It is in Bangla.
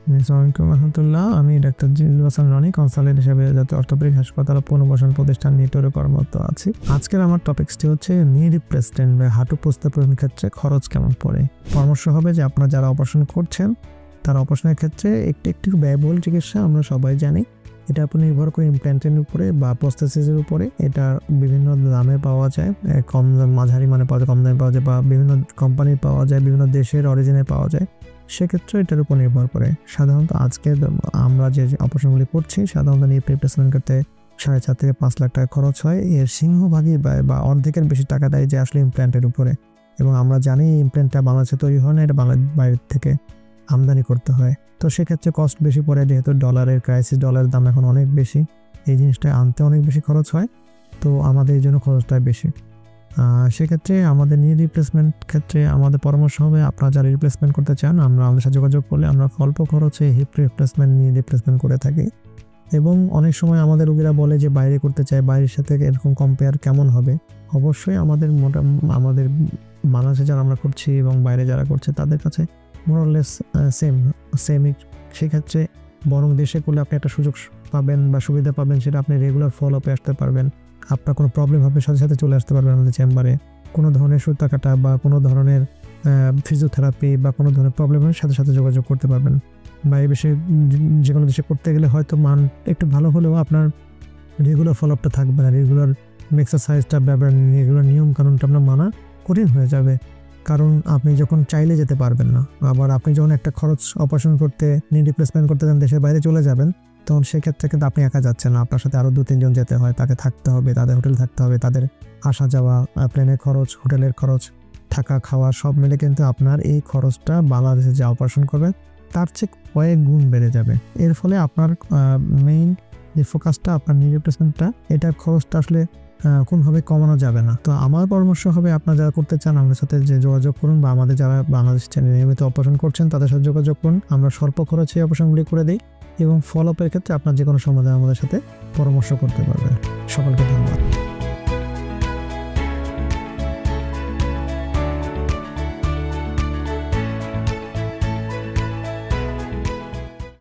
আসসালামু আলাইকুম রহমতুল্লাহ। আমি ডাক্তার জিল্লুর হাসান রনি, কনসালটেন্ট হিসেবে জাতীয় অর্থোপেডিক হাসপাতাল ও পুনর্বাসন প্রতিষ্ঠান নিটোরে কর্মরত আছি। আজকের আমার টপিকসটি হচ্ছে নি রিপ্লেসমেন্ট বা হাঁটু প্রস্তাবের ক্ষেত্রে খরচ কেমন পড়ে। পরামর্শ হবে যে আপনারা যারা অপারেশন করছেন তারা অপারেশনের ক্ষেত্রে একটু ব্যয়বহুল চিকিৎসা, আমরা সবাই জানি। এটা আপনি নির্ভর করে ইমপ্ল্যান্টের উপরে বা প্রস্থেসিসের উপরে। এটা বিভিন্ন দামে পাওয়া যায়, কম মাঝারি মানে পাওয়া যায়, কম দামে পাওয়া যায়, বা বিভিন্ন কোম্পানির পাওয়া যায়, বিভিন্ন দেশের অরিজিনে পাওয়া যায়। সেক্ষেত্রে এটার উপর নির্ভর করে সাধারণত আজকে আমরা যে অপারেশনগুলি করছি সাধারণত নি রিপ্লেসমেন্ট করতে 4.5 থেকে 5 লাখ টাকা খরচ হয়। এর সিংহভাগই বা অর্ধেকের বেশি টাকা দেয় যে আসলে ইমপ্ল্যান্টের উপরে। এবং আমরা জানি ইমপ্ল্যান্টটা বাংলাদেশে তৈরি হয় না, এটা বাইরের থেকে আমদানি করতে হয়। তো সেক্ষেত্রে কস্ট বেশি পড়ে, যেহেতু ডলারের ক্রাইসিস, ডলারের দাম এখন অনেক বেশি, এই জিনিসটা আনতে অনেক বেশি খরচ হয়। তো আমাদের এই জন্য খরচটা বেশি। সেক্ষেত্রে আমাদের নি রিপ্লেসমেন্ট ক্ষেত্রে আমাদের পরামর্শ হবে, আপনারা যারা রিপ্লেসমেন্ট করতে চান আমরা আমাদের সাথে যোগাযোগ করলে আমরা অল্প খরচে হিপ রিপ্লেসমেন্ট নি রিপ্লেসমেন্ট করে থাকি। এবং অনেক সময় আমাদের রোগীরা বলে যে বাইরে করতে চায়, বাইরের সাথে এরকম কম্পেয়ার কেমন হবে। অবশ্যই আমাদের আমাদের বাংলাদেশে যারা আমরা করছি এবং বাইরে যারা করছে তাদের কাছে মোরলেস সেমই। সেক্ষেত্রে বরং দেশে করলে আপনি একটা সুযোগ পাবেন বা সুবিধা পাবেন, সেটা আপনি রেগুলার ফলো আপে আসতে পারবেন। আপনার কোনো প্রবলেম হবে সাথে সাথে চলে আসতে পারবেন আমাদের চেম্বারে। কোনো ধরনের সুতা কাটা বা কোনো ধরনের ফিজিওথেরাপি বা কোনো ধরনের প্রবলেমের সাথে সাথে যোগাযোগ করতে পারবেন। বা এই বিষয়ে যে কোনো দেশে করতে গেলে হয়তো মান একটু ভালো হলেও আপনার রেগুলার ফলো আপটা থাকবে না, রেগুলার এক্সারসাইজটা ব্যাপার, রেগুলার নিয়ম কানুনটা আপনার মানা কঠিন হয়ে যাবে। কারণ আপনি যখন চাইলে যেতে পারবেন না, আবার আপনি যখন একটা খরচ অপারেশন করতে নি রিপ্লেসমেন্ট করতে যান, দেশের বাইরে চলে যাবেন, তখন সেক্ষেত্রে কিন্তু আপনি একা যাচ্ছেন না, আপনার সাথে আরও 2-3 জন যেতে হয়, তাকে থাকতে হবে, তাদের হোটেল থাকতে হবে, তাদের আসা যাওয়া, প্লেনের খরচ, হোটেলের খরচ, থাকা খাওয়া সব মিলে কিন্তু আপনার এই খরচটা বাংলাদেশে যে অপারেশন করবেন তার চেয়ে কয়েক গুণ বেড়ে যাবে। এর ফলে আপনার মেইন যে ফোকাসটা আপনার নি রিপ্লেসমেন্টটা, এটার খরচটা আসলে কোনোভাবে কমানো যাবে না। তো আমার পরামর্শ হবে, আপনারা যারা করতে চান আমাদের সাথে যে যোগাযোগ করুন, বা আমাদের যারা বাংলাদেশ নিয়মিত অপারেশন করছেন তাদের সাথে যোগাযোগ করুন। আমরা স্বল্প খরচে অপারেশনগুলি করে দিই এবং ফলো আপের ক্ষেত্রে আপনার যে কোনো সমাধান আমাদের সাথে পরামর্শ করতে পারবেন। সকলকে ধন্যবাদ।